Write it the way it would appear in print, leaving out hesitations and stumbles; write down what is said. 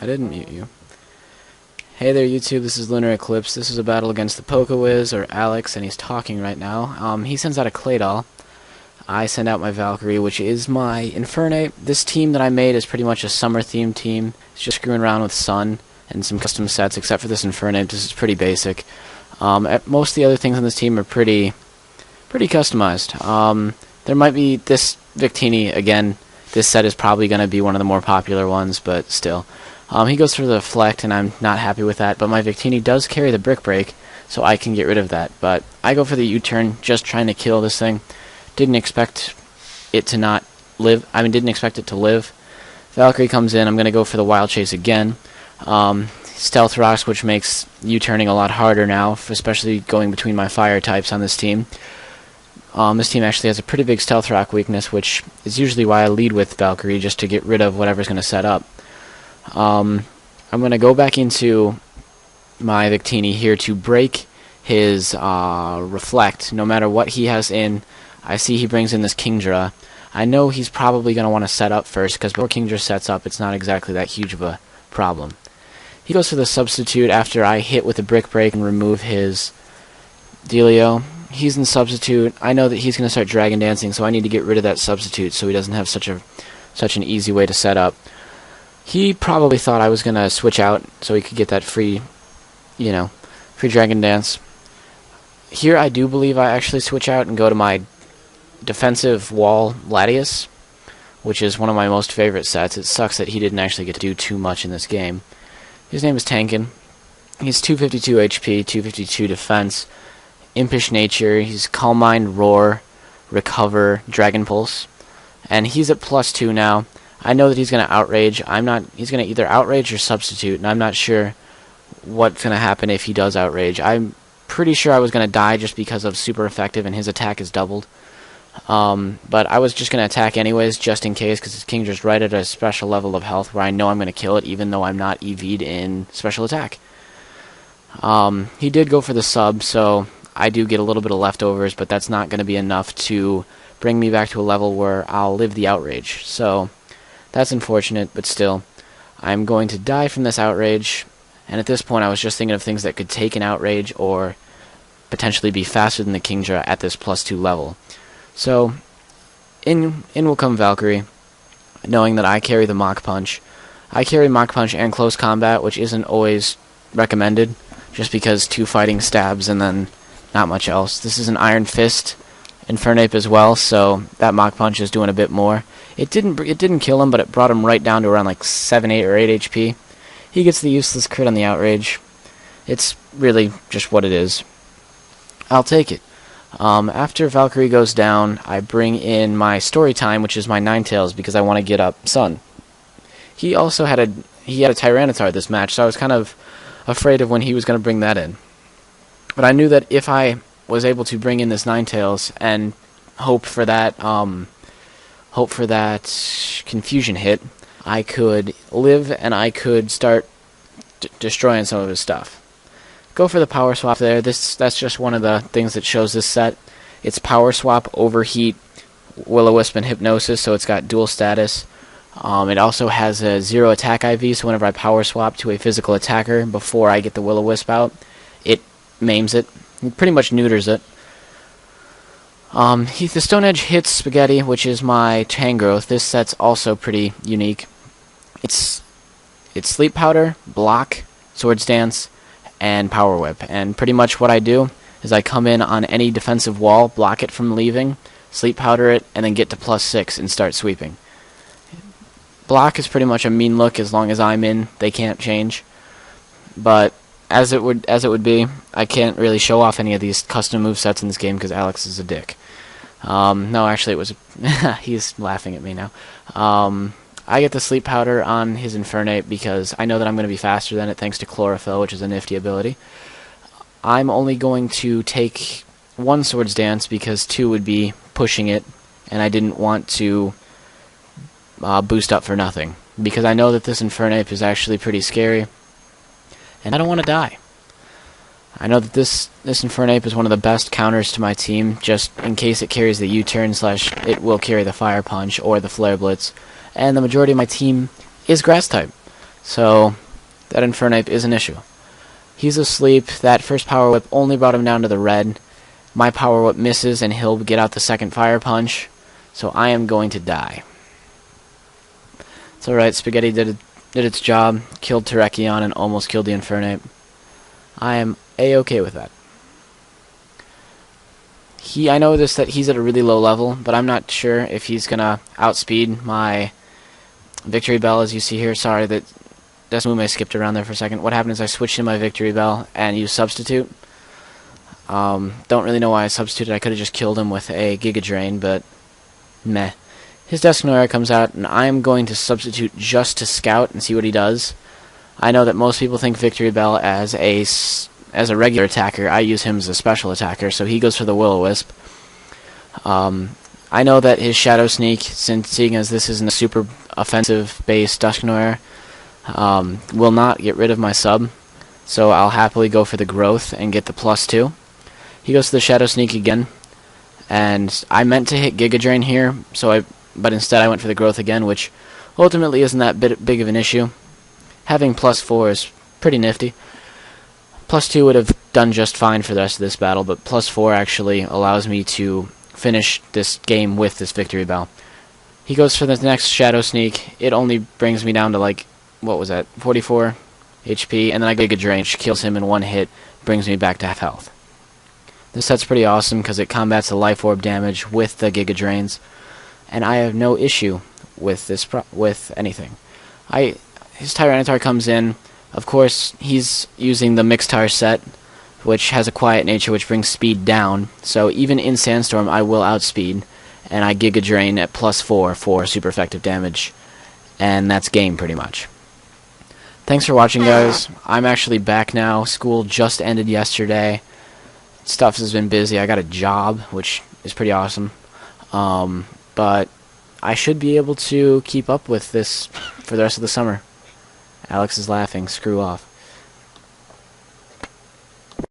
I didn't mute you. Hey there, YouTube. This is Lunar Eclipse. This is a battle against ThePokeWiz, or Alex, and he's talking right now. He sends out a Claydol. I send out my Valkyrie, which is my Infernape. This team that I made is pretty much a summer-themed team. It's just screwing around with Sun and some custom sets, except for this Infernape. This is pretty basic. Most of the other things on this team are pretty customized. There might be this Victini again. This set is probably going to be one of the more popular ones, but still. He goes for the Deflect, and I'm not happy with that, but my Victini does carry the Brick Break, so I can get rid of that. But I go for the U-turn, just trying to kill this thing. Didn't expect it to not live. Didn't expect it to live. Valkyrie comes in. I'm going to go for the Wild Chase again. Stealth Rocks, which makes U-turning a lot harder now, especially going between my fire types on this team. This team actually has a pretty big Stealth Rock weakness, which is usually why I lead with Valkyrie, just to get rid of whatever's going to set up. I'm going to go back into my Victini here to break his Reflect. No matter what he has in, I see he brings in this Kingdra. I know he's probably going to want to set up first, because before Kingdra sets up, it's not exactly that huge of a problem. He goes for the Substitute after I hit with the Brick Break and remove his Dealio. He's in Substitute. I know that he's going to start Dragon Dancing, so I need to get rid of that Substitute so he doesn't have such an easy way to set up. He probably thought I was going to switch out so he could get that free Dragon Dance. Here I do believe I actually switch out and go to my defensive wall Latias, which is one of my most favorite sets. It sucks that he didn't actually get to do too much in this game. His name is Tankin. He's 252 HP, 252 defense, Impish Nature, he's Calm Mind, Roar, Recover, Dragon Pulse, and he's at +2 now. I know that he's going to Outrage. He's going to either Outrage or Substitute, and I'm not sure what's going to happen if he does Outrage. I'm pretty sure I was going to die just because of super effective and his attack is doubled. But I was just going to attack anyways, just in case, because his Kingdra's right at a special level of health where I know I'm going to kill it, even though I'm not EV'd in special attack. He did go for the sub, so I do get a little bit of leftovers, but that's not going to be enough to bring me back to a level where I'll live the Outrage. So that's unfortunate, but still, I'm going to die from this Outrage. And at this point, I was just thinking of things that could take an Outrage or potentially be faster than the Kingdra at this +2 level. So in will come Valkyrie, knowing that I carry the Mach Punch. I carry Mach Punch and Close Combat, which isn't always recommended, just because 2 fighting stabs and then not much else. This is an Iron Fist Infernape as well, so that Mach Punch is doing a bit more. It didn't kill him, but it brought him right down to around like 7, 8, or 8 HP. He gets the useless crit on the Outrage. It's really just what it is. I'll take it. After Valkyrie goes down, I bring in my Story Time, which is my Ninetales, because I want to get up Sun. He also had a Tyranitar this match, so I was kind of afraid of when he was going to bring that in. But I knew that if I was able to bring in this Ninetales and hope for that confusion hit, I could live and I could start destroying some of his stuff. Go for the Power Swap there. That's just one of the things that shows this set. It's Power Swap, Overheat, Will-O-Wisp, and Hypnosis, so it's got dual status. It also has a 0 attack IV, so whenever I Power Swap to a physical attacker before I get the Will-O-Wisp out, it maims it. It pretty much neuters it. The Stone Edge hits Spaghetti, which is my Tangrowth. This set's also pretty unique. It's Sleep Powder, Block, Swords Dance, and Power Whip. And pretty much what I do is I come in on any defensive wall, block it from leaving, Sleep Powder it, and then get to +6 and start sweeping. Block is pretty much a mean look as long as I'm in. They can't change. But as it would be, I can't really show off any of these custom movesets in this game because Alex is a dick. No, actually it was he's laughing at me now. I get the Sleep Powder on his Infernape because I know that I'm going to be faster than it thanks to Chlorophyll, which is a nifty ability. I'm only going to take 1 Swords Dance because 2 would be pushing it, and I didn't want to boost up for nothing. Because I know that this Infernape is actually pretty scary, and I don't want to die. I know that this Infernape is one of the best counters to my team, just in case it carries the U-turn / it will carry the Fire Punch or the Flare Blitz. And the majority of my team is grass type. So that Infernape is an issue. He's asleep. That first Power Whip only brought him down to the red. My Power Whip misses, and he'll get out the second Fire Punch. So I am going to die. It's alright, Spaghetti did its job, killed Terrakion, and almost killed the Infernape. I am A-okay with that. I noticed that he's at a really low level, but I'm not sure if he's going to outspeed my Victory Bell, as you see here. Sorry, that's a move I skipped around there for a second. What happened is I switched in my Victory Bell and used Substitute. Don't really know why I substituted. I could have just killed him with a Giga Drain, but meh. His Dusknoir comes out, and I'm going to substitute just to scout and see what he does. I know that most people think Victory Bell as a regular attacker. I use him as a special attacker, so he goes for the Will-O-Wisp. I know that his Shadow Sneak, seeing as this isn't a super offensive-based Dusknoir, will not get rid of my sub, so I'll happily go for the Growth and get the +2. He goes to the Shadow Sneak again, and I meant to hit Giga Drain here, but instead I went for the Growth again, which ultimately isn't that big of an issue. Having +4 is pretty nifty. +2 would have done just fine for the rest of this battle, but +4 actually allows me to finish this game with this Victory Bell. He goes for the next Shadow Sneak. It only brings me down to, like, what was that, 44 HP, and then I Giga Drain, which kills him in one hit, brings me back to half health. This set's pretty awesome because it combats the Life Orb damage with the Giga Drains, and I have no issue with with anything. His Tyranitar comes in. Of course, he's using the Mixtar set, which has a quiet nature, which brings speed down. So even in Sandstorm, I will outspeed, and I Giga Drain at +4 for super effective damage, and that's game pretty much. Thanks for watching, guys. I'm actually back now. School just ended yesterday. Stuff has been busy. I got a job, which is pretty awesome. But I should be able to keep up with this for the rest of the summer. Alex is laughing. Screw off.